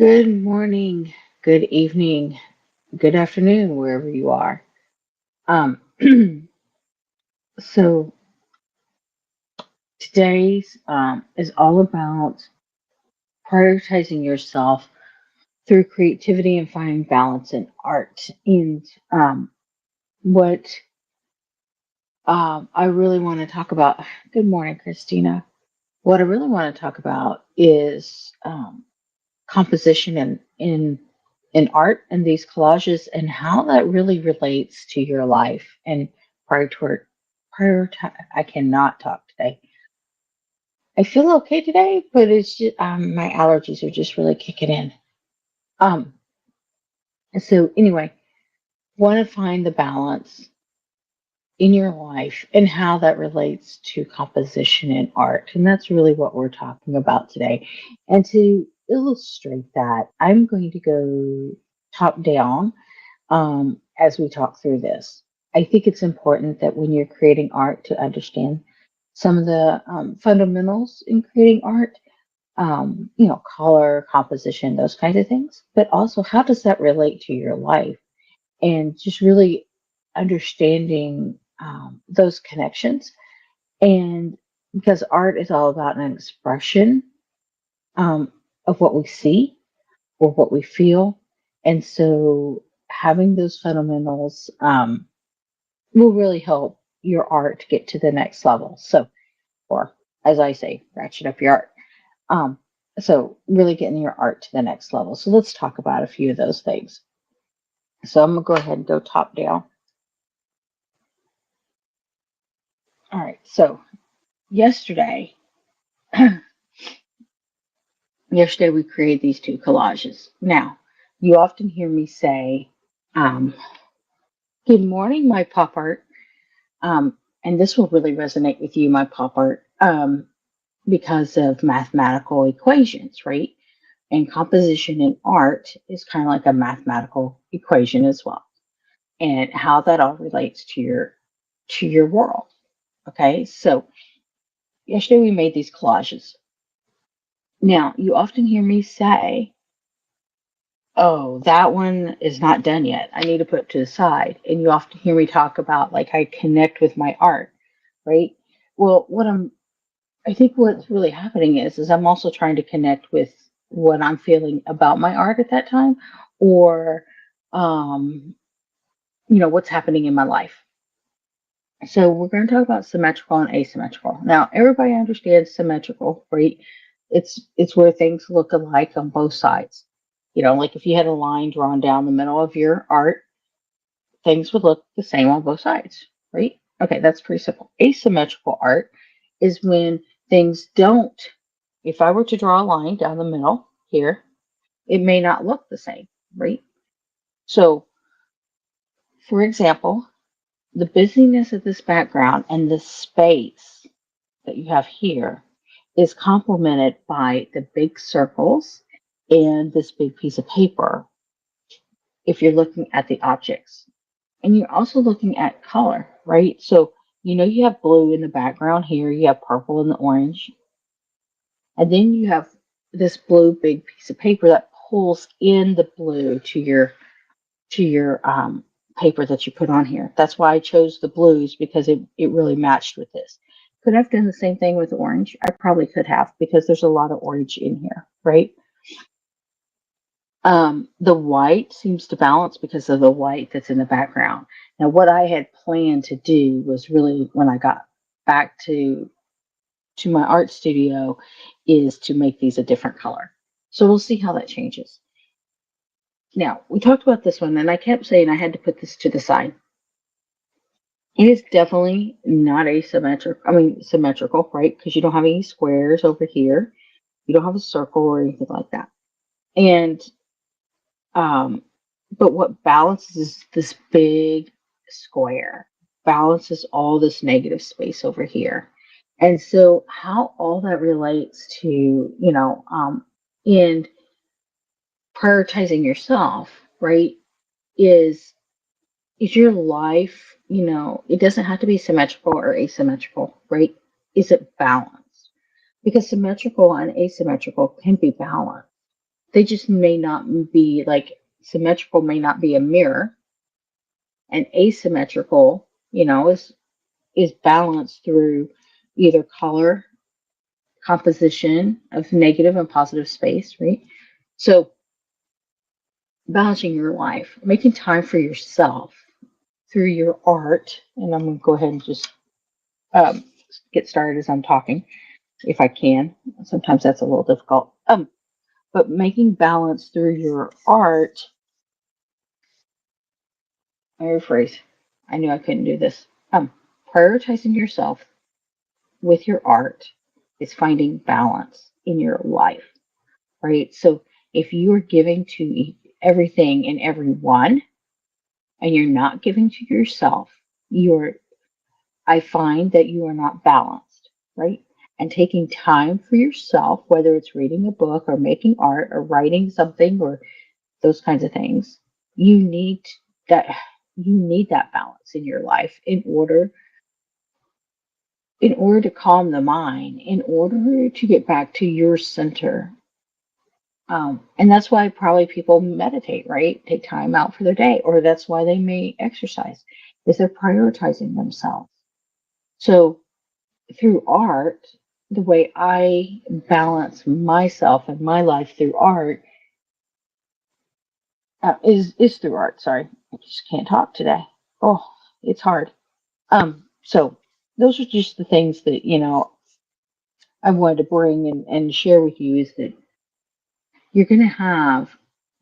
Good morning, good evening, good afternoon, wherever you are. Um, so today's is all about prioritizing yourself through creativity and finding balance in art. And what I really want to talk about. Good morning, Christina. What I really want to talk about is composition in art and these collages and how that really relates to your life and prioritize. I cannot talk today. I feel okay today, but it's just my allergies are just really kicking in. Um, so anyway, want to find the balance in your life and how that relates to composition and art. And that's really what we're talking about today. And to illustrate that, I'm going to go top down as we talk through this. I think it's important that when you're creating art to understand some of the fundamentals in creating art, color, composition, those kinds of things, but also how does that relate to your life and just really understanding those connections. And because art is all about an expression um, of what we see or what we feel. And so having those fundamentals will really help your art get to the next level. So, or as I say, ratchet up your art. Um, so really getting your art to the next level. So let's talk about a few of those things. So I'm gonna go ahead and go top down. All right. So yesterday, yesterday we created these two collages. Now, you often hear me say, um, "Good morning, my pop art," and this will really resonate with you, my pop art, because of mathematical equations, right? And composition in art is kind of like a mathematical equation as well, and how that all relates to your world. Okay, so yesterday we made these collages. Now, you often hear me say, "Oh, that one is not done yet. I need to put it to the side." And you often hear me talk about like I connect with my art, right? Well, I think what's really happening is I'm also trying to connect with what I'm feeling about my art at that time, or um, what's happening in my life. So we're going to talk about symmetrical and asymmetrical. Now, everybody understands symmetrical, right? It's where things look alike on both sides. Like if you had a line drawn down the middle of your art, things would look the same on both sides, right? Okay, that's pretty simple. Asymmetrical art is when things don't. If I were to draw a line down the middle here, it may not look the same, right? So, for example, the busyness of this background and the space that you have here is complemented by the big circles and this big piece of paper if you're looking at the objects. And you're also looking at color, right? So, you have blue in the background here, you have purple and the orange, and then you have this blue big piece of paper that pulls in the blue to your paper that you put on here. That's why I chose the blues because it really matched with this. Could I have done the same thing with orange? I probably could have because there's a lot of orange in here, right? The white seems to balance because of the white that's in the background. Now, what I had planned to do was really when I got back to my art studio is to make these a different color. So we'll see how that changes. Now, we talked about this one, and I kept saying I had to put this to the side. It is definitely not asymmetrical. I mean, symmetrical, right? Because you don't have any squares over here. You don't have a circle or anything like that. And um, but what balances is this big square, balances all this negative space over here. And so how all that relates to, in prioritizing yourself, right, is is your life, it doesn't have to be symmetrical or asymmetrical, right? Is it balanced? Because symmetrical and asymmetrical can be balanced. They just may not be like symmetrical, may not be a mirror, and asymmetrical, is balanced through either color, composition of negative and positive space, right? So balancing your life, making time for yourself through your art, and I'm going to go ahead and just um, get started as I'm talking, if I can. Sometimes that's a little difficult. But making balance through your art, I rephrase. I knew I couldn't do this. Prioritizing yourself with your art is finding balance in your life, right? So if you are giving to everything and everyone and you're not giving to yourself, you're I find that you are not balanced, right? And taking time for yourself, whether it's reading a book or making art or writing something or those kinds of things, you need that you need that balance in your life in order to calm the mind, in order to get back to your center. And that's why probably people meditate, right? Take time out for their day, or that's why they may exercise, is they're prioritizing themselves. So through art, the way I balance myself and my life through art is through art. Sorry, I just can't talk today. Oh, it's hard. So those are just the things that I wanted to bring and share with you is that you're going to have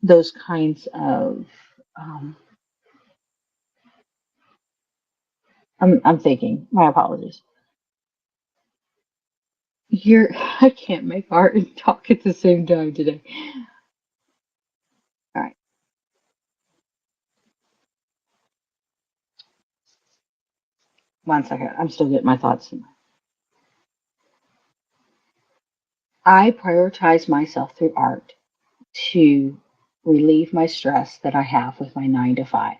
those kinds of. Um, I'm thinking. My apologies. I can't make art and talk at the same time today. All right, 1 second. I'm still getting my thoughts. I prioritize myself through art to relieve my stress that I have with my 9 to 5.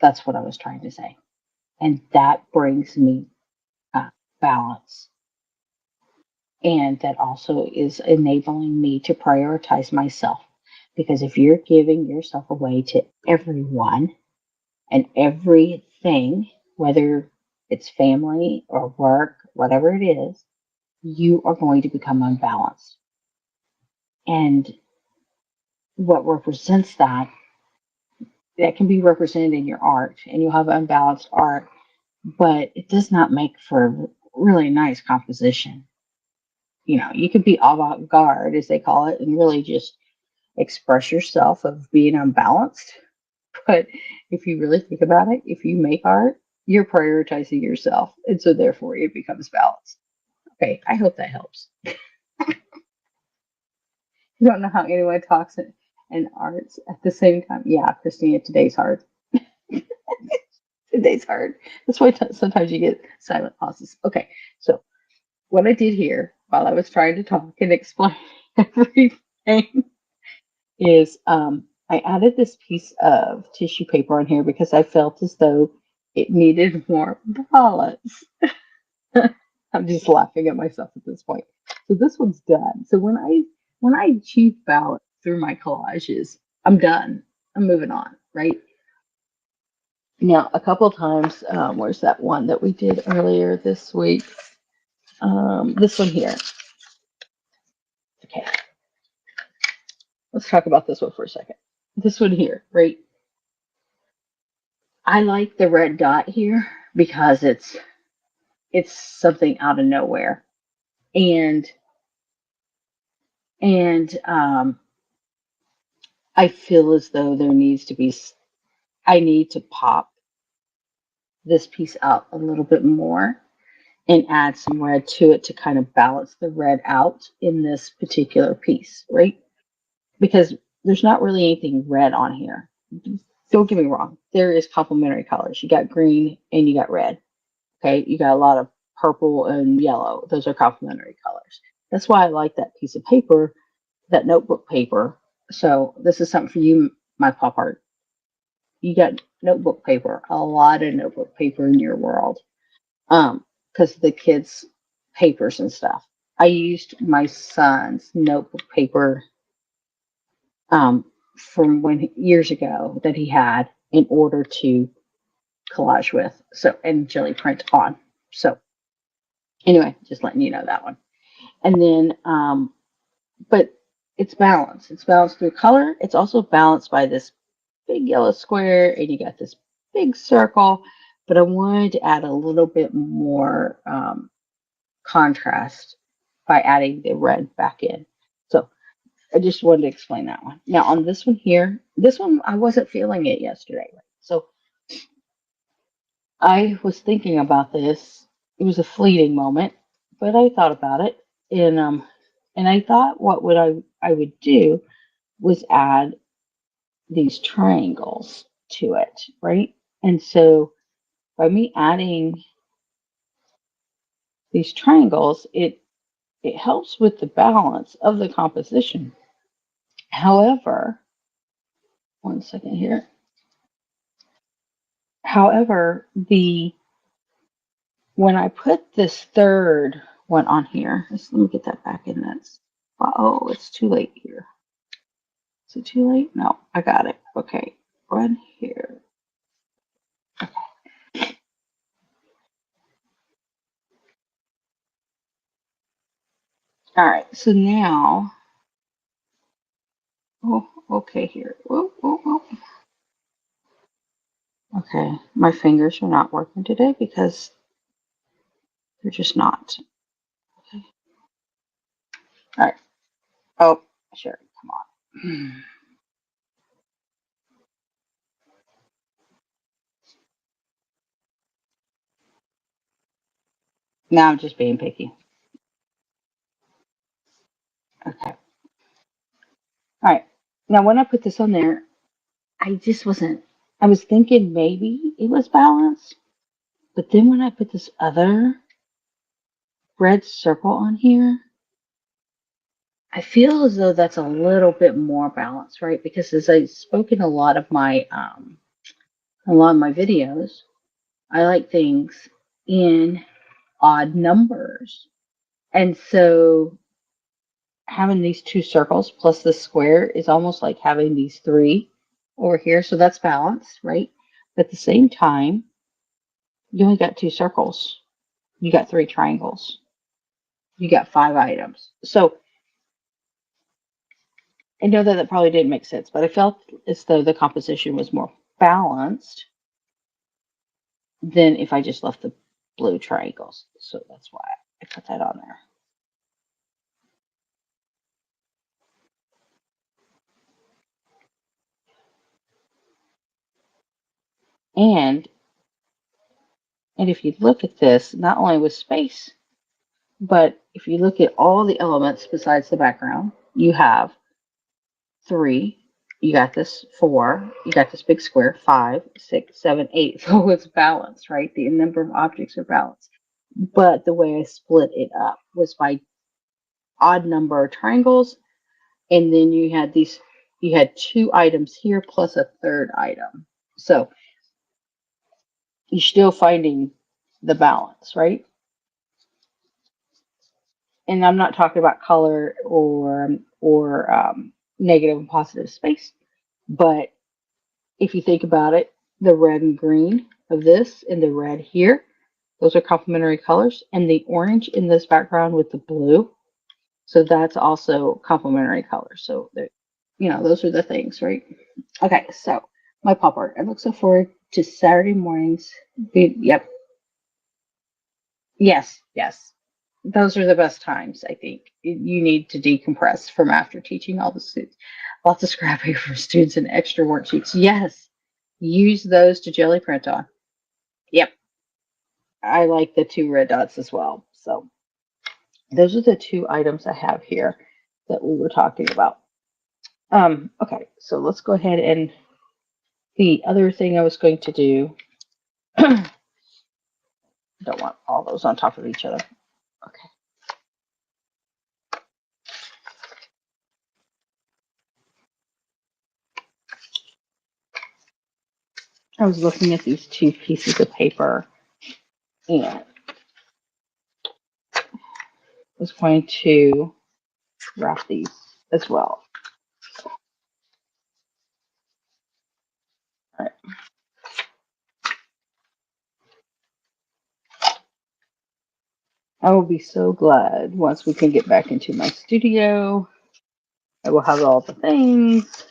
That's what I was trying to say. And that brings me uh, balance. And that also is enabling me to prioritize myself. Because if you're giving yourself away to everyone and everything, whether it's family or work, whatever it is, you are going to become unbalanced. And what represents that can be represented in your art, and you'll have unbalanced art, but it does not make for really nice composition. You can be avant garde, as they call it, and really just express yourself of being unbalanced. But if you really think about it, if you make art, you're prioritizing yourself, and so therefore it becomes balanced. Okay, I hope that helps. You don't know how anyone talks in arts at the same time. Yeah, Christina, today's hard. Today's hard. That's why sometimes you get silent pauses. Okay, so what I did here while I was trying to talk and explain everything is I added this piece of tissue paper on here because I felt as though it needed more balance. I'm just laughing at myself at this point. So this one's done. So when I achieve balance through my collages, I'm done. I'm moving on, right? Now, a couple times, where's that one that we did earlier this week? This one here. Okay, let's talk about this one for a second. This one here, right? I like the red dot here because it's something out of nowhere, and and I feel as though there needs to be. I need to pop this piece out a little bit more and add some red to it to kind of balance the red out in this particular piece, right? Because there's not really anything red on here. Don't get me wrong. There is complementary colors. You got green and you got red. Okay. You got a lot of purple and yellow. Those are complementary colors. That's why I like that piece of paper, that notebook paper. So this is something for you, my pop art. You got notebook paper, a lot of notebook paper in your world. Because the kids' papers and stuff. I used my son's notebook paper from when years ago that he had in order to collage with. So and jelly print on. So anyway, just letting you know that one. And then but it's balanced. It's balanced through color. It's also balanced by this big yellow square, and you got this big circle. But I wanted to add a little bit more contrast by adding the red back in. So I just wanted to explain that one. Now on this one here, this one I wasn't feeling it yesterday. So I was thinking about this. It was a fleeting moment, but I thought about it, and I thought what would I would do was add these triangles to it, right? And so by me adding these triangles, it helps with the balance of the composition. However, one second here. However, the when I put this third one on here, let me get that back in. That's oh, it's too late here. Is it too late? No, I got it. Okay, run here. All right, so now, oh, okay, here. Whoa, whoa, whoa. Okay, my fingers are not working today because they're just not. Okay. All right. Oh, sure. Come on. Now I'm just being picky. Okay. All right. Now when I put this on there, I just wasn't. I was thinking maybe it was balanced, but then when I put this other red circle on here, I feel as though that's a little bit more balanced, right? Because as I spoke in a lot of my videos, I like things in odd numbers. And so having these two circles plus the square is almost like having these three over here. So that's balanced, right? But at the same time, you only got two circles. You got three triangles. You got five items. So I know that probably didn't make sense, but I felt as though the composition was more balanced than if I just left the blue triangles. So that's why I put that on there. And if you look at this, not only with space, but if you look at all the elements besides the background, you have three, you got this four, you got this big square, 5, 6, 7, 8. So it's balanced, right? The number of objects are balanced. But the way I split it up was by odd number of triangles, and then you had two items here plus a third item. So you're still finding the balance, right? And I'm not talking about color or negative and positive space, but if you think about it, the red and green of this and the red here, those are complementary colors, and the orange in this background with the blue, so that's also complementary colors. So those are the things, right? Okay, so my pop art. I look so forward to Saturday mornings. Yep. Yes. Those are the best times, I think. You need to decompress from after teaching all the students. Lots of scrapping for students and extra worksheets. Yes. Use those to jelly print on. Yep. I like the two red dots as well. So those are the two items I have here that we were talking about. Okay, so let's go ahead and the other thing I was going to do, don't want all those on top of each other. Okay. I was looking at these two pieces of paper and was going to wrap these as well. I will be so glad once we can get back into my studio. I will have all the things.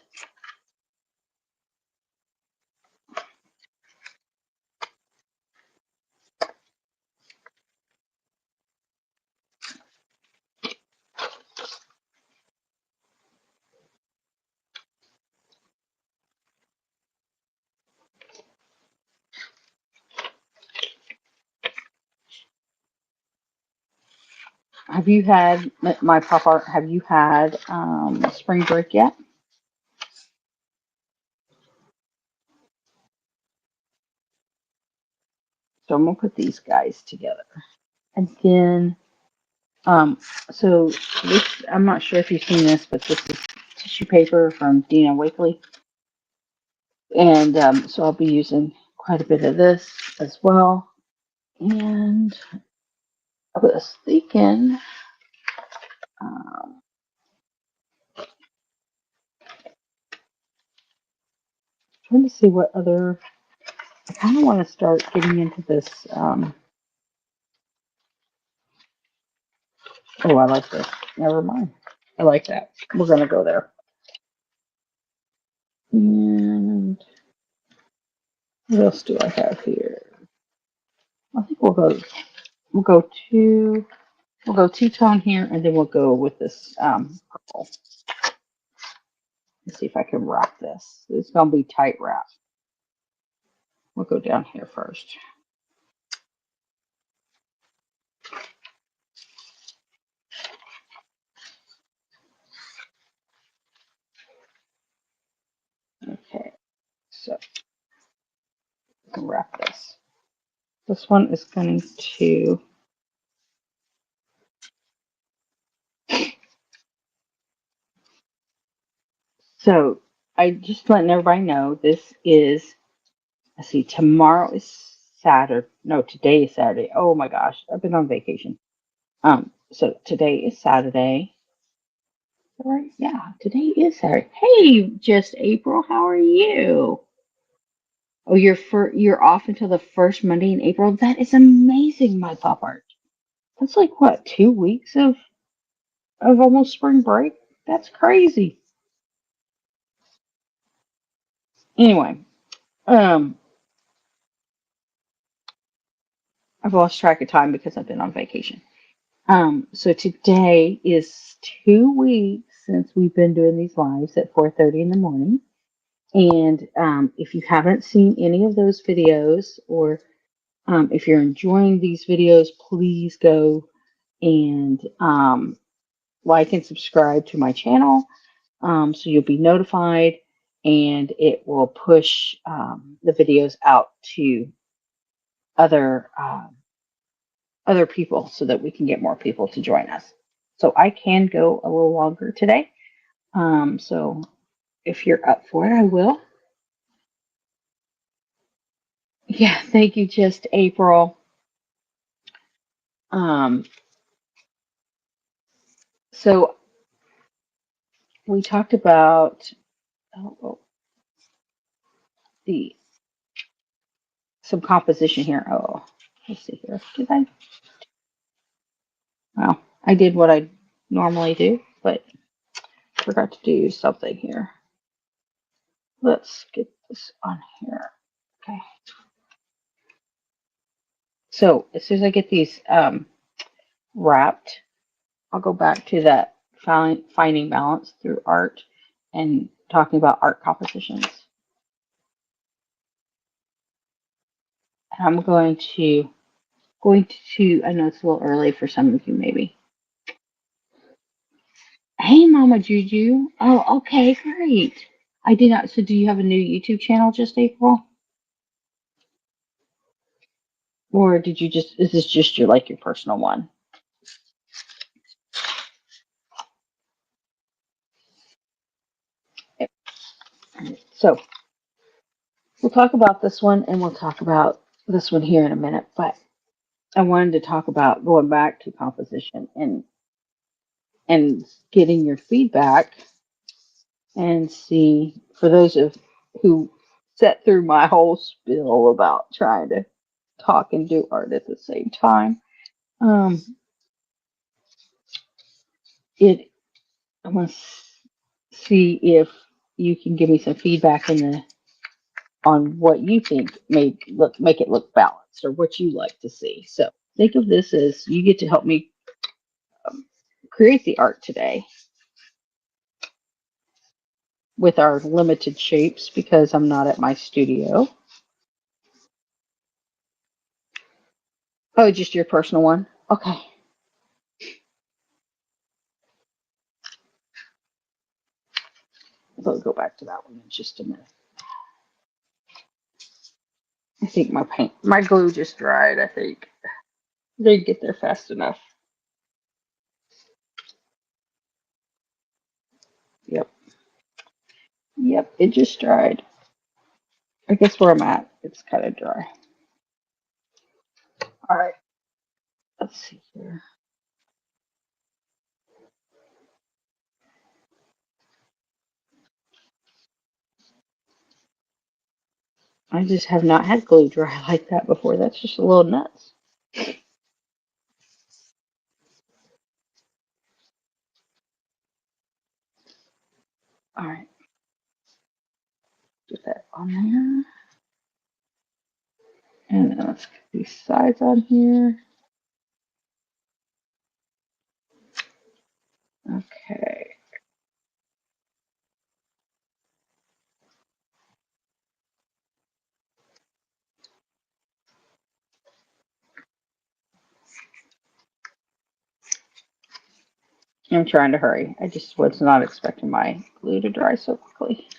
Have you had my pop art? Have you had spring break yet? So I'm gonna put these guys together, and then um, so this I'm not sure if you've seen this, but this is tissue paper from Dina Wakley, and so I'll be using quite a bit of this as well. And I was thinking, um, trying to see what other. I kind of want to start getting into this. Oh, I like this. Never mind. I like that. We're gonna go there. And what else do I have here? I think we'll go two we'll go two-tone here, and then we'll go with this purple. Let's see if I can wrap this. It's gonna be tight wrap. We'll go down here first. Okay, so we can wrap this. This one is going to. So I just letting everybody know this is. Let's see. Tomorrow is Saturday. No, today is Saturday. Oh my gosh, I've been on vacation. So today is Saturday. Right? Yeah, today is Saturday. Hey, just April. How are you? Oh, you're off until the first Monday in April. That is amazing, my pop art. That's like what, 2 weeks of almost spring break? That's crazy. Anyway, um, I've lost track of time because I've been on vacation. So today is 2 weeks since we've been doing these lives at 4:30 in the morning. And if you haven't seen any of those videos, or if you're enjoying these videos, please go and like and subscribe to my channel, so you'll be notified, and it will push the videos out to other other people so that we can get more people to join us. So I can go a little longer today. So if you're up for it, I will. Yeah, thank you, just April. Um, so we talked about the some composition here. Oh, let's see here. Did I? Well, I did what I normally do, but forgot to do something here. Let's get this on here. Okay. So as soon as I get these wrapped, I'll go back to that finding balance through art and talking about art compositions. And I'm going to, I know it's a little early for some of you maybe. Hey, Mama Juju. Oh, okay, great. I did not. So do you have a new YouTube channel, just April? Or did you just, is this just your personal one? So we'll talk about this one, and we'll talk about this one here in a minute. But I wanted to talk about going back to composition and getting your feedback, and see, for those of who sat through my whole spiel about trying to talk and do art at the same time. it. I want to see if you can give me some feedback on what you think make it look balanced or what you like to see. So think of this as you get to help me create the art today with our limited shapes because I'm not at my studio. Oh, just your personal one? Okay. We'll go back to that one in just a minute. I think my glue just dried, I think. Didn't get there fast enough. Yep. Yep, it just dried. I guess where I'm at, it's kind of dry. All right. Let's see here. I just have not had glue dry like that before. That's just a little nuts. All right. Get that on there. And then let's get these sides on here. Okay. I'm trying to hurry. I just was not expecting my glue to dry so quickly.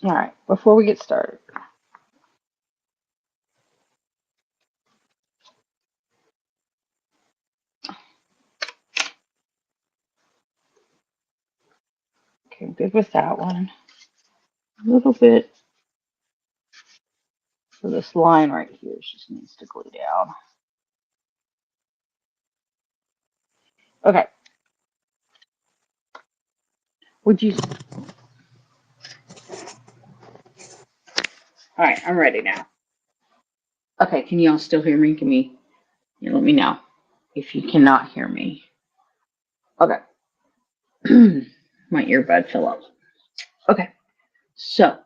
All right. Before we get started, okay, I'm good with that one. A little bit for this line right here. Just needs to glue down. Okay. Would you? All right. I'm ready now. Okay. Can you all still hear me? Let me know if you cannot hear me. Okay. My earbud fell off. Okay. So,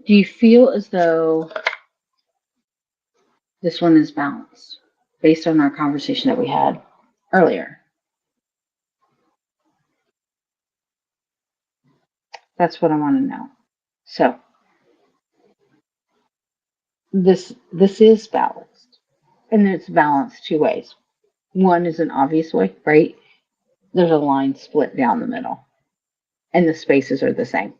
do you feel as though this one is balanced based on our conversation that we had earlier? That's what I want to know. So, this is balanced, and it's balanced two ways. One is an obvious way, right? There's a line split down the middle, and the spaces are the same.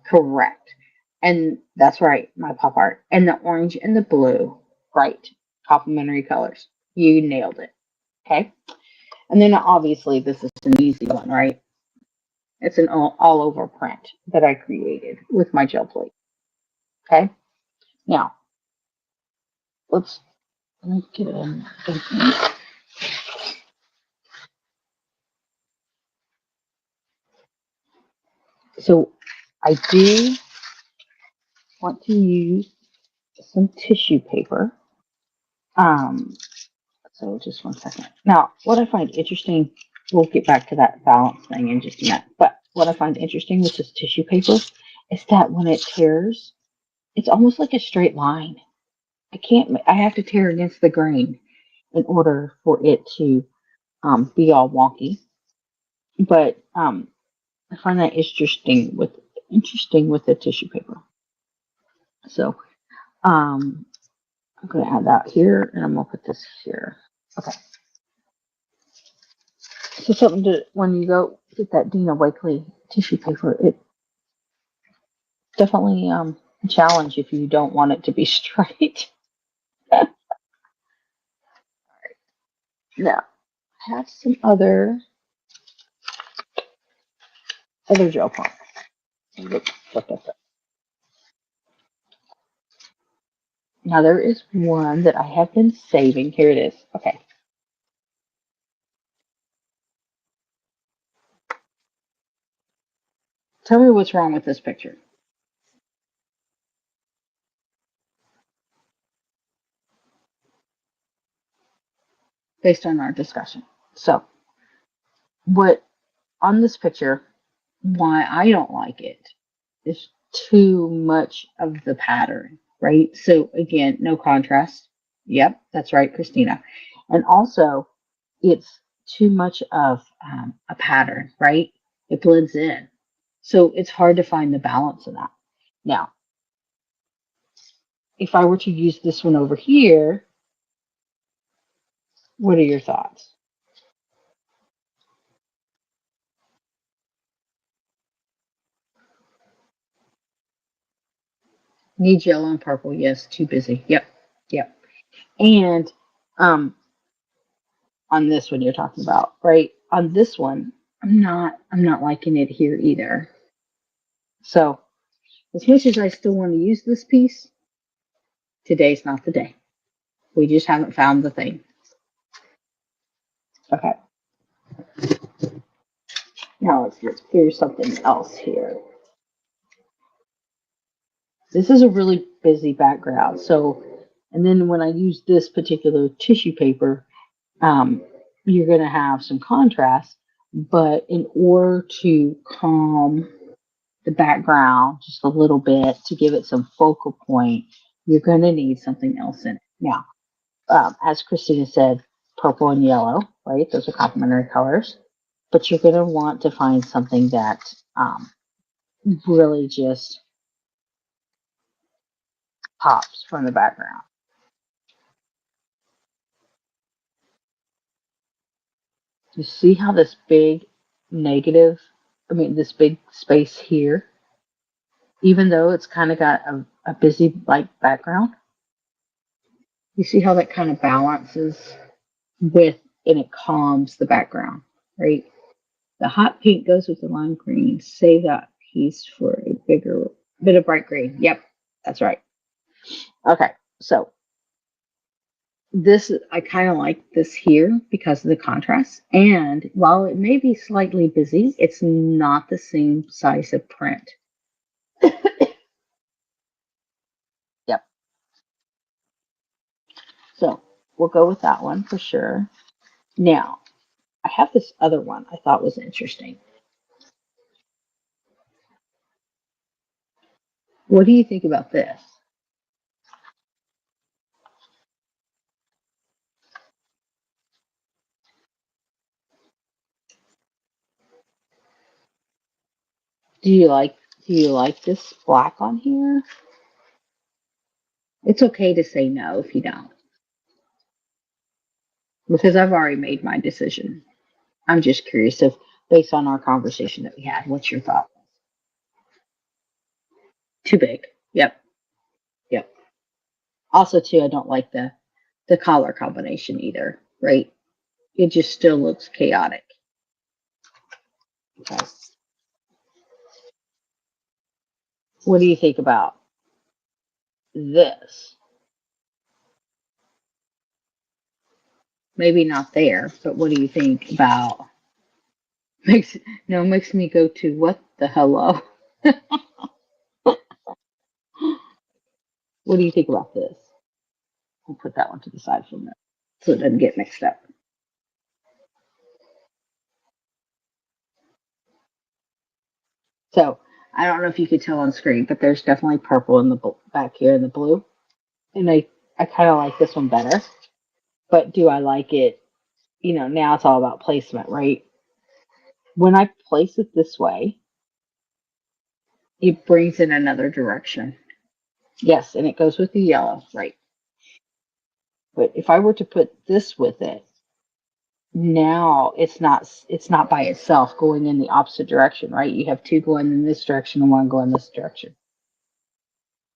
Correct. And that's right, my pop art. And the orange and the blue, right? Complementary colors. You nailed it. Okay. And then obviously this is an easy one, right? It's an all over print that I created with my gel plate. Okay. Now let me get in. So I do want to use some tissue paper. So just one second. Now, what I find interesting, we'll get back to that balance thing in just a minute. But what I find interesting with this tissue paper is that when it tears, it's almost like a straight line. I have to tear against the grain in order for it to be all wonky. But I find that interesting with the tissue paper. So I'm going to add that here, and I'm going to put this here. Okay. So something to, when you go get that Dina Wakley tissue paper, it definitely a challenge if you don't want it to be straight. Now, I have some other gel pens. Now there is one that I have been saving. Here it is. Okay. Tell me what's wrong with this picture based on our discussion. So, what on this picture, why I don't like it is too much of the pattern, right? So, again, no contrast. Yep, that's right, Christina. And also, it's too much of a pattern, right? It blends in. So, it's hard to find the balance of that. Now, if I were to use this one over here, what are your thoughts? Need yellow and purple. Yes, too busy. Yep, yep. And um, on this one you're talking about, right? On this one, I'm not liking it here either. So as much as I still want to use this piece, today's not the day. We just haven't found the thing. Okay. Now let's just here's something else here. This is a really busy background. So, and then when I use this particular tissue paper, um, you're going to have some contrast. But in order to calm the background just a little bit to give it some focal point, you're going to need something else in it. Now, as Christina said, purple and yellow, right? Those are complementary colors. But you're going to want to find something that really just pops from the background. You see how this big negative, I mean, this big space here, even though it's kind of got a busy like background, you see how that kind of balances with and it calms the background, right? The hot pink goes with the lime green. Save that piece for a bigger bit of bright green. Yep, that's right. Okay, so this I kind of like this here because of the contrast. And while it may be slightly busy, it's not the same size of print. Yep. So we'll go with that one for sure. Now, I have this other one I thought was interesting. What do you think about this? Do you like do you like this black on here? It's okay to say no if you don't, because I've already made my decision. I'm just curious if, based on our conversation that we had, what's your thought? Too big. Yep. Yep. Also, too, I don't like the color combination either. Right? It just still looks chaotic. Okay. What do you think about this? Maybe not there, but what do you think about makes no makes me go to what the hello? What do you think about this? We'll put that one to the side for a minute so it doesn't get mixed up. So I don't know if you could tell on screen, but there's definitely purple in the back here in the blue, and I kind of like this one better. But do I like it? You know, now it's all about placement, right? When I place it this way, it brings in another direction. Yes, and it goes with the yellow, right? But if I were to put this with it, now it's not by itself going in the opposite direction, right? You have two going in this direction and one going this direction.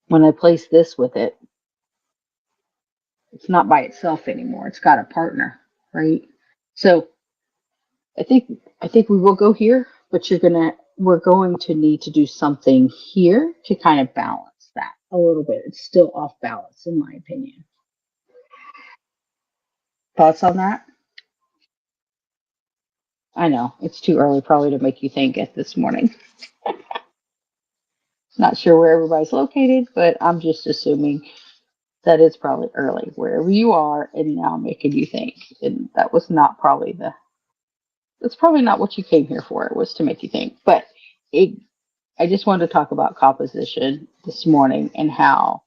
When I place this with it, it's not by itself anymore. It's got a partner, right? So I think we will go here, but we're going to need to do something here to kind of balance that a little bit. It's still off balance, in my opinion. Thoughts on that? I know it's too early probably to make you think it this morning. Not sure where everybody's located, but I'm just assuming that it's probably early wherever you are and now making you think. And that's probably not what you came here for. It was to make you think. But it, I just wanted to talk about composition this morning and how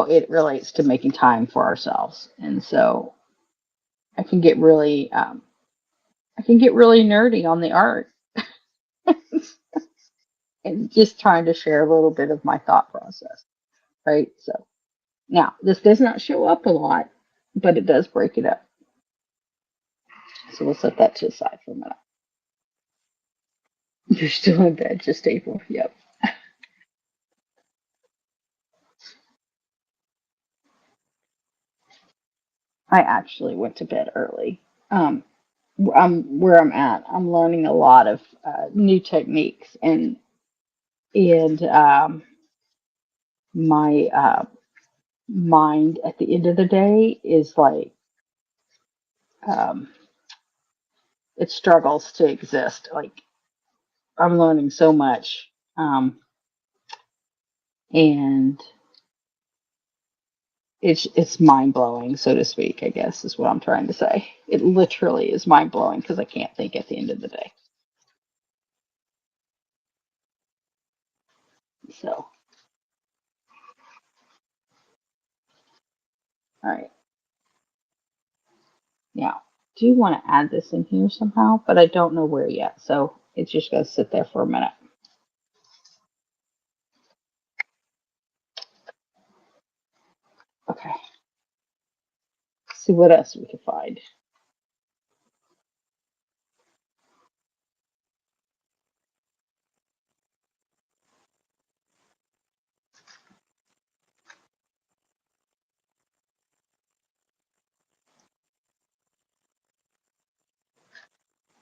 it relates to making time for ourselves. And so I can get really I can get really nerdy on the art and just trying to share a little bit of my thought process, right? So now this does not show up a lot, but it does break it up. So we'll set that to the side for a minute. You're still in bed, just April. Yep. I actually went to bed early. Um, I'm where I'm at. I'm learning a lot of new techniques, and my mind at the end of the day is like um, it struggles to exist. Like I'm learning so much, and it's mind blowing, so to speak. I guess is what I'm trying to say. It literally is mind blowing because I can't think at the end of the day. So, all right, now do want to add this in here somehow, but I don't know where yet. So it's just gonna sit there for a minute. Okay, see what else we can find.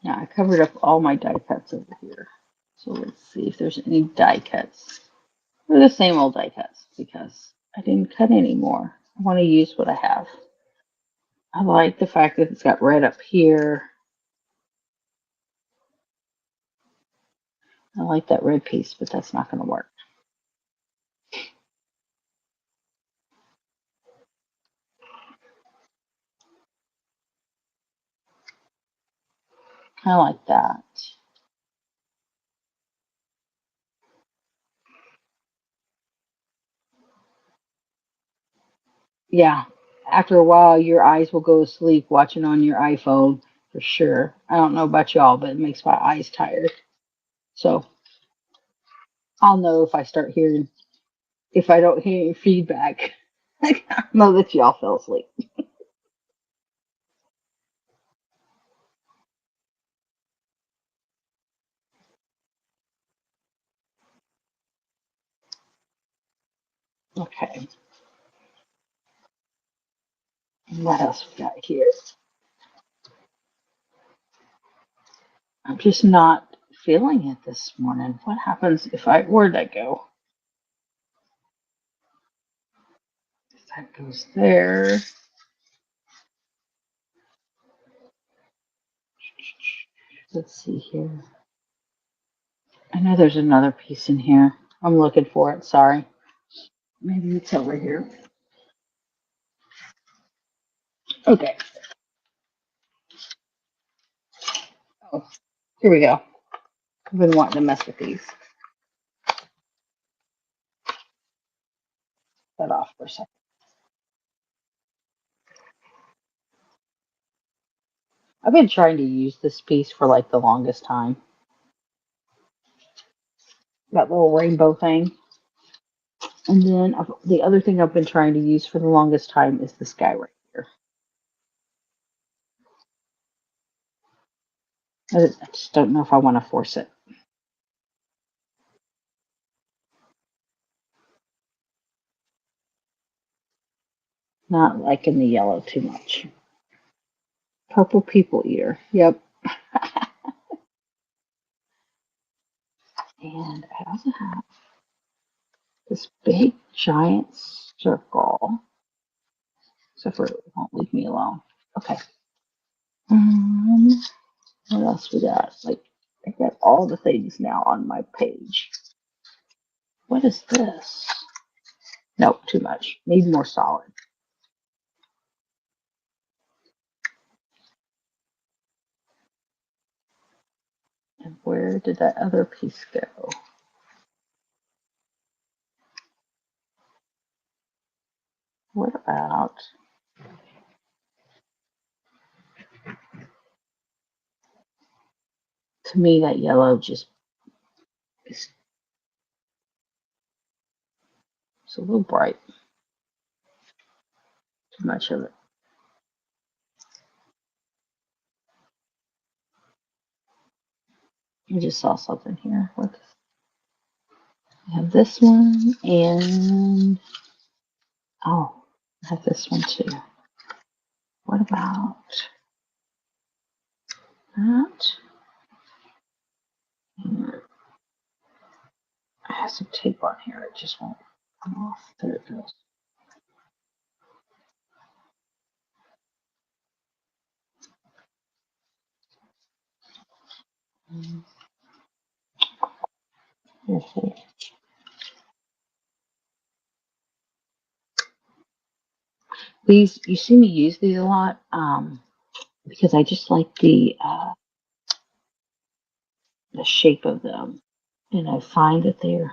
Yeah, I covered up all my die cuts over here. So let's see if there's any die cuts. They're the same old die cuts because I didn't cut any more. I want to use what I have. I like the fact that it's got red up here. I like that red piece, but that's not going to work. I like that. Yeah, after a while, your eyes will go to sleep watching on your iPhone for sure. I don't know about y'all, but it makes my eyes tired. So I'll know if I start hearing, if I don't hear any feedback, I know that y'all fell asleep. Okay, what else we got here? I'm just not feeling it this morning. What happens if where'd that go? If that goes there. Let's see here. I know there's another piece in here. I'm looking for it. Sorry. Maybe it's over here. Okay. Oh, here we go. I've been wanting to mess with these. That off for a second. I've been trying to use this piece for like the longest time. That little rainbow thing. And then the other thing I've been trying to use for the longest time is this guy right here. I just don't know if I want to force it. Not liking the yellow too much. Purple people eater. Yep. And I also have this big giant circle. Except for it won't leave me alone. Okay. Um, what else we got? Like, I got all the things now on my page. What is this? Nope, too much. Need more solid. And where did that other piece go? What about, to me, that yellow just is it's a little bright. Too much of it. I just saw something here. I have this one and oh, I have this one too. What about that? I have some tape on here. It just won't come off. There it goes. Let's see. These, you see me use these a lot because I just like the shape of them, and I find that they're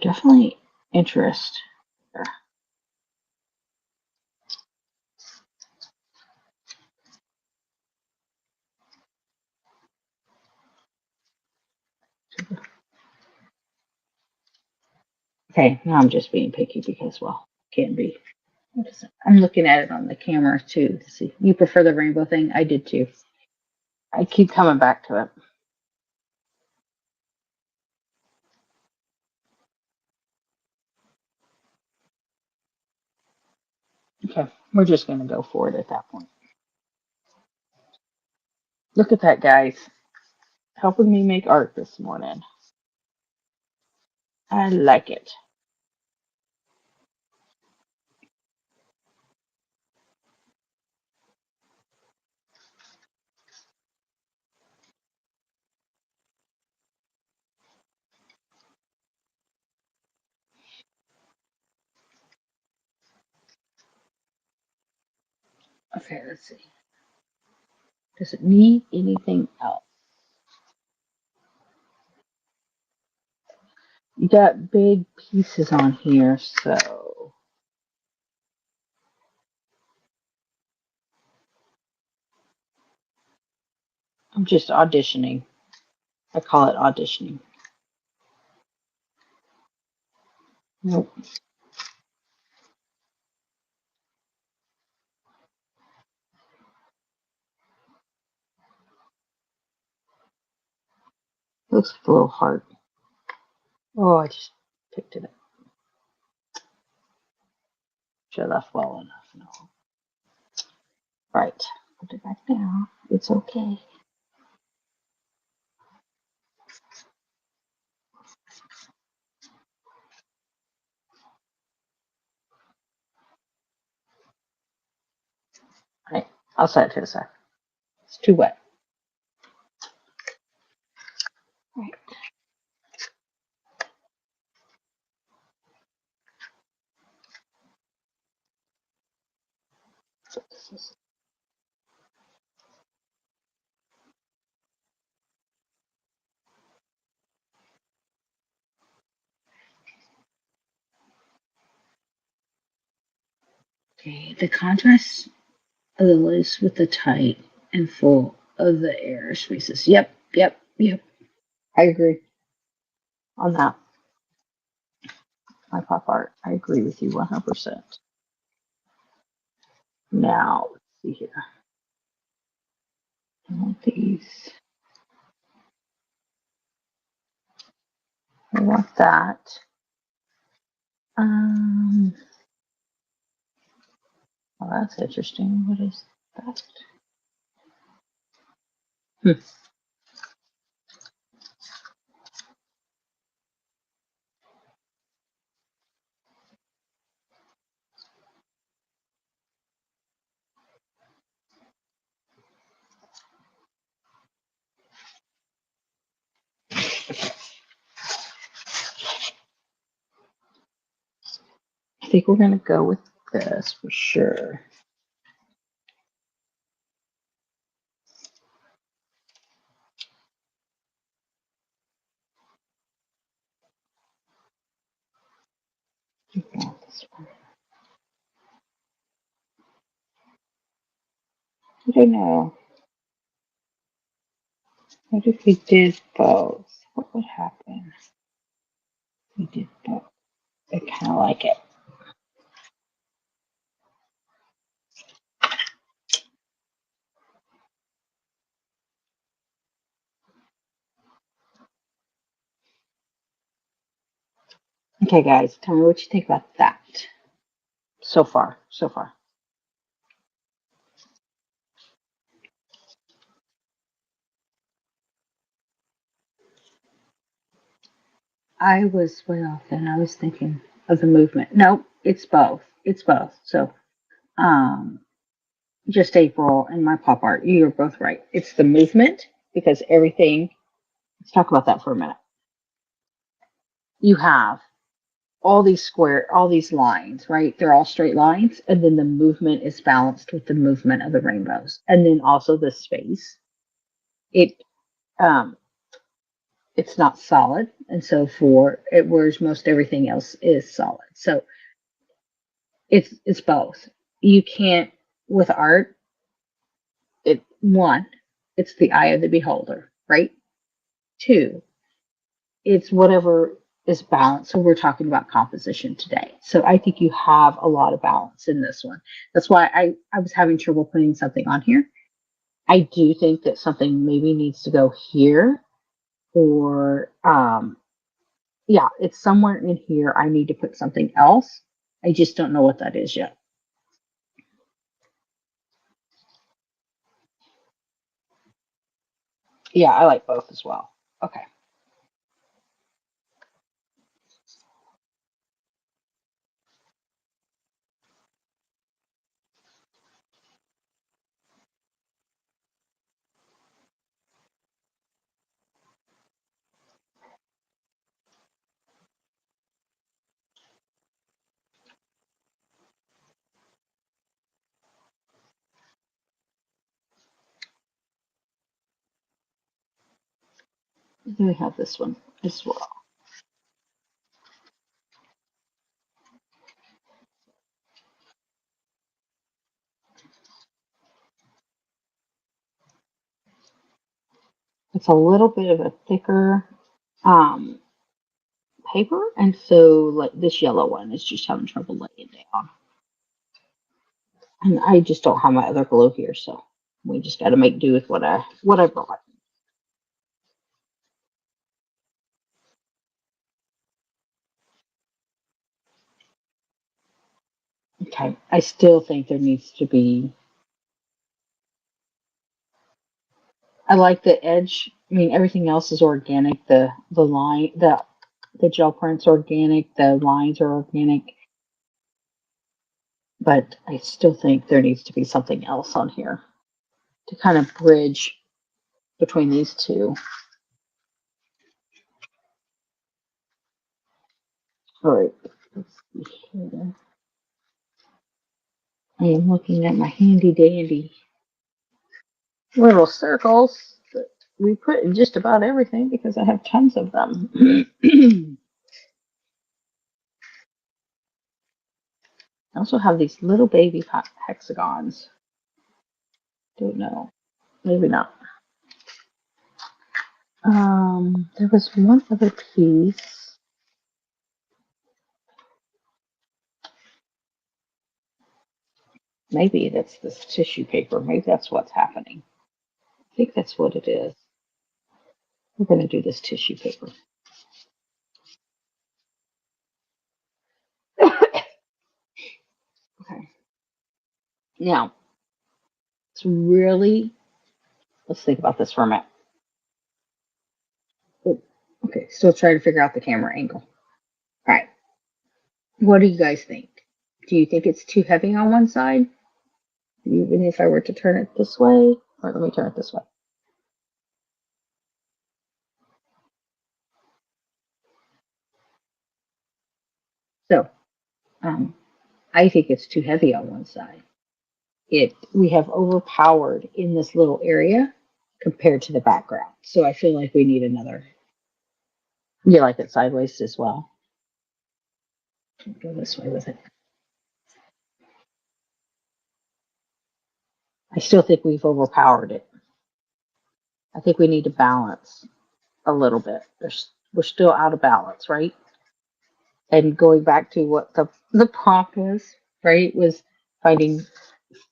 definitely interest. Okay, now I'm just being picky because, well, can be. I'm looking at it on the camera too to see. You prefer the rainbow thing? I did too. I keep coming back to it. Okay, we're just going to go for it at that point. Look at that, guys. Helping me make art this morning. I like it. Okay, let's see. Does it need anything else? You got big pieces on here, so I'm just auditioning. I call it auditioning. Nope. Looks like a little heart. Oh, I just picked it up. Should have left well enough. No. Right. Put it back down. It's okay. All right. I'll set it to the side. It's too wet. All right. So this is okay. The contrast of the loose with the tight and full of the air spaces. Yep. Yep. Yep. I agree on that. My pop art. I agree with you 100%. Now, let's see here. I want these. I want that. Um, Oh, that's interesting. What is that? Hmm. I think we're gonna go with this for sure. Yeah, this one. I don't know. What if we did both? What would happen if we did both? I kind of like it. Okay, guys, tell me what you think about that so far. So far. I was way off then. I was thinking of the movement. No, it's both. It's both. So, um, just April and my pop art. You're both right. It's the movement because everything. Let's talk about that for a minute. You have all these lines, right? They're all straight lines, and then the movement is balanced with the movement of the rainbows, and then also the space. It um, it's not solid, and so for it, whereas most everything else is solid. So it's both. You can't with art. It one, it's the eye of the beholder, right? Two, it's whatever is balanced. So we're talking about composition today. So I think you have a lot of balance in this one. That's why I was having trouble putting something on here. I do think that something maybe needs to go here or yeah, it's somewhere in here. I need to put something else. I just don't know what that is yet. Yeah, I like both as well. Okay. Then we have this one as well. It's a little bit of a thicker um, paper, and so like this yellow one is just having trouble laying down. And I just don't have my other glue here, so we just got to make do with what I brought. Okay, I still think there needs to be. I like the edge. I mean, everything else is organic. The line, the gel print's organic. The lines are organic, but I still think there needs to be something else on here to kind of bridge between these two. All right, let's see here. I am looking at my handy dandy little circles that we put in just about everything because I have tons of them. I also have these little baby hexagons. Don't know. Maybe not. There was one other piece. Maybe that's this tissue paper. Maybe that's what's happening. I think that's what it is. We're going to do this tissue paper. Okay. Now, it's really, let's think about this for a minute. Oh, okay, still trying to figure out the camera angle. All right, what do you guys think? Do you think it's too heavy on one side? Even if I were to turn it this way, or let me turn it this way. So, um, I think it's too heavy on one side. We have overpowered in this little area compared to the background. So I feel like we need another. You like it sideways as well? Go this way with it. I still think we've overpowered it. I think we need to balance a little bit. We're still out of balance, right? And going back to what the prompt was, right, was finding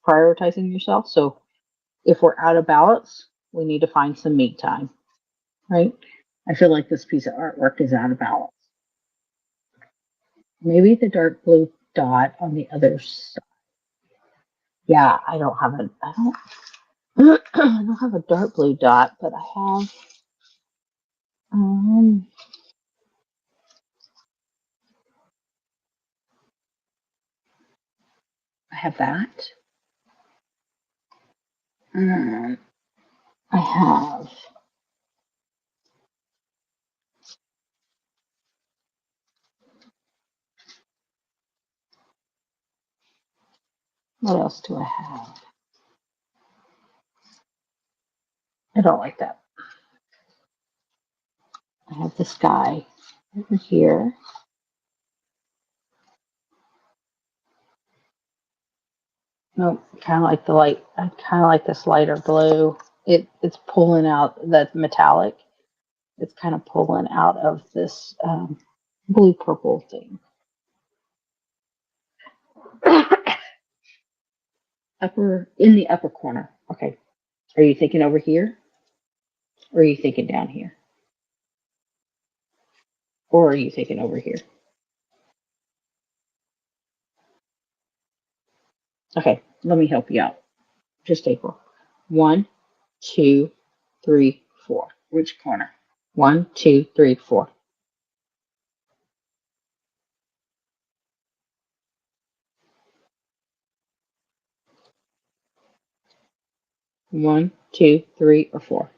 prioritizing yourself. So if we're out of balance, we need to find some me time, right? I feel like this piece of artwork is out of balance. Maybe the dark blue dot on the other side. Yeah, I don't have a dark blue dot, but um I have that. Um, I have what else do I have? I don't like that. I have this guy over here. Nope, kind of like the light. I kind of like this lighter blue. It's pulling out the metallic. It's kind of pulling out of this blue purple thing. Upper in the upper corner. Okay. Are you thinking over here, or are you thinking down here, or are you thinking over here? Okay, let me help you out. Just April. 1, 2, 3, 4. Which corner? 1, 2, 3, 4. 1, 2, 3, or 4.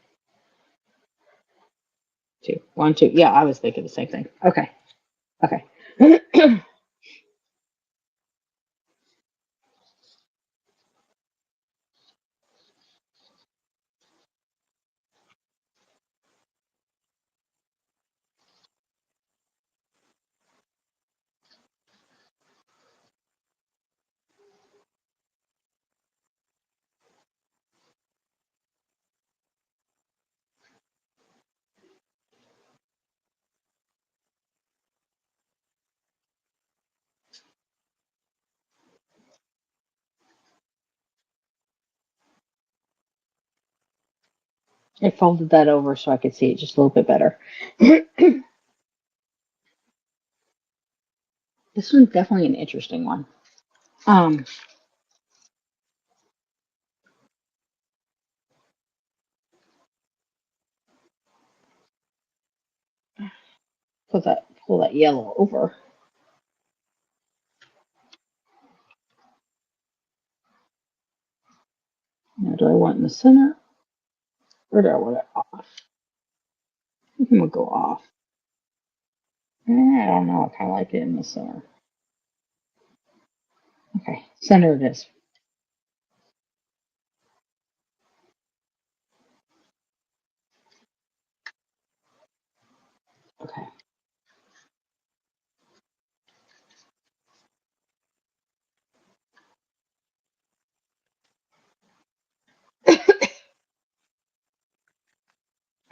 2. 1, 2. Yeah, I was thinking the same thing. Okay. Okay. I folded that over so I could see it just a little bit better. This one's definitely an interesting one. Um, pull that yellow over. Now, do I want in the center or do I want it off? I think I'm gonna go off. I don't know. I kind of like it in the center. Okay, center it is. Okay.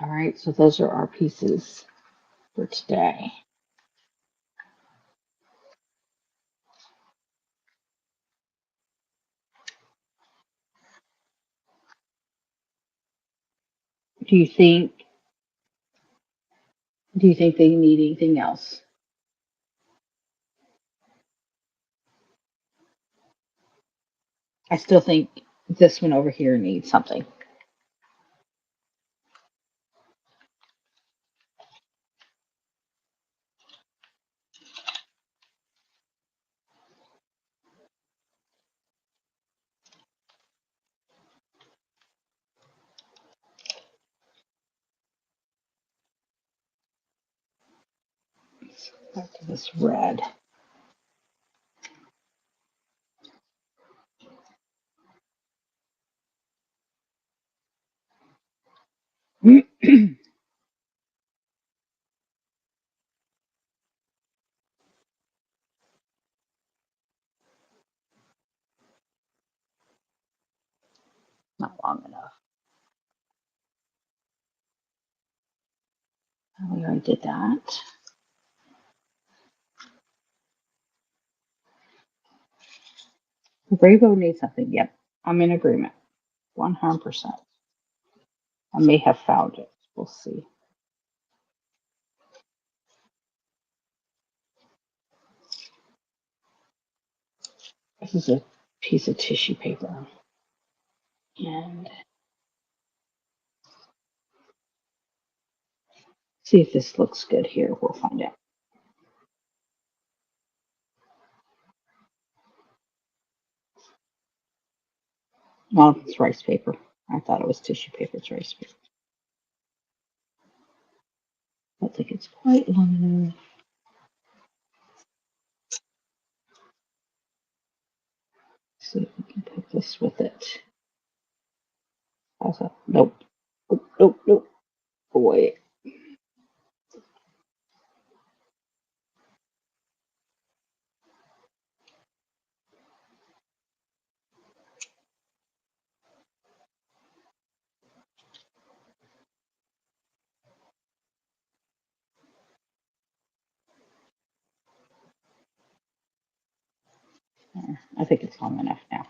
All right. So those are our pieces for today. Do you think? Do you think they need anything else? I still think this one over here needs something. Back to this red. Not long enough. We already did that. Rainbow needs something. Yep, I'm in agreement. 100%. I may have found it. We'll see. This is a piece of tissue paper. And see if this looks good here. We'll find out. Well, it's rice paper. I thought it was tissue paper. It's rice paper. I don't think it's quite long enough. See if we can put this with it. Also, nope. Nope, nope, nope. Boy. I think it's long enough now.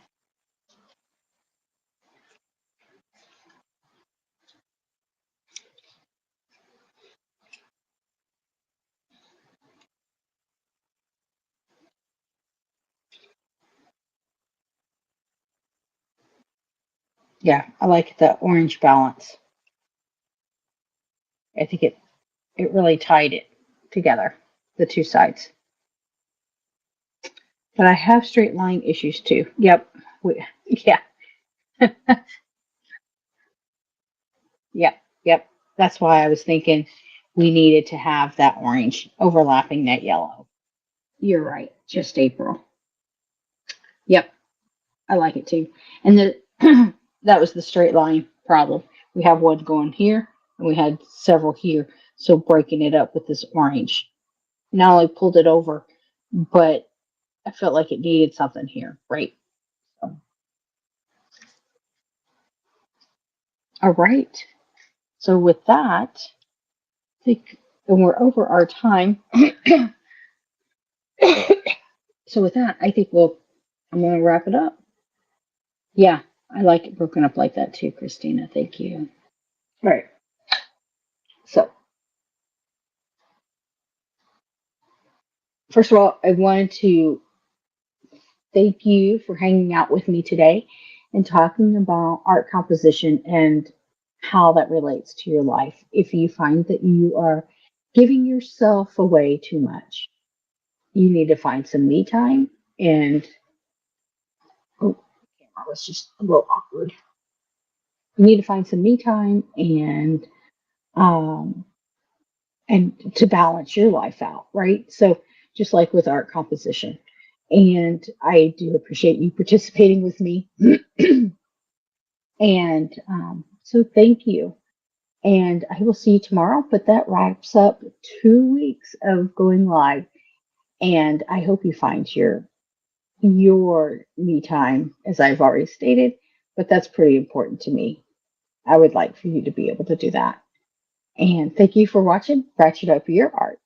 Yeah, I like the orange balance. I think it really tied it together, the two sides. But I have straight line issues too. Yep. Yeah. Yep. Yep. That's why I was thinking we needed to have that orange overlapping that yellow. You're right. Just April. Yep. I like it too. And the that was the straight line problem. We have one going here and we had several here. So breaking it up with this orange. Not only pulled it over, but I felt like it needed something here. Right. So, all right. So with that, I think and we're over our time. So with that, I think I'm gonna wrap it up. Yeah, I like it broken up like that too, Christina. Thank you. All right. So first of all, I wanted to thank you for hanging out with me today and talking about art composition and how that relates to your life. If you find that you are giving yourself away too much, you need to find some me time. And oh, camera was just a little awkward. You need to find some me time um, and to balance your life out, right? So just like with art composition. And I do appreciate you participating with me. And so thank you. And I will see you tomorrow. But that wraps up 2 weeks of going live. And I hope you find your me time, as I've already stated. But that's pretty important to me. I would like for you to be able to do that. And thank you for watching Ratchet Up Your Art.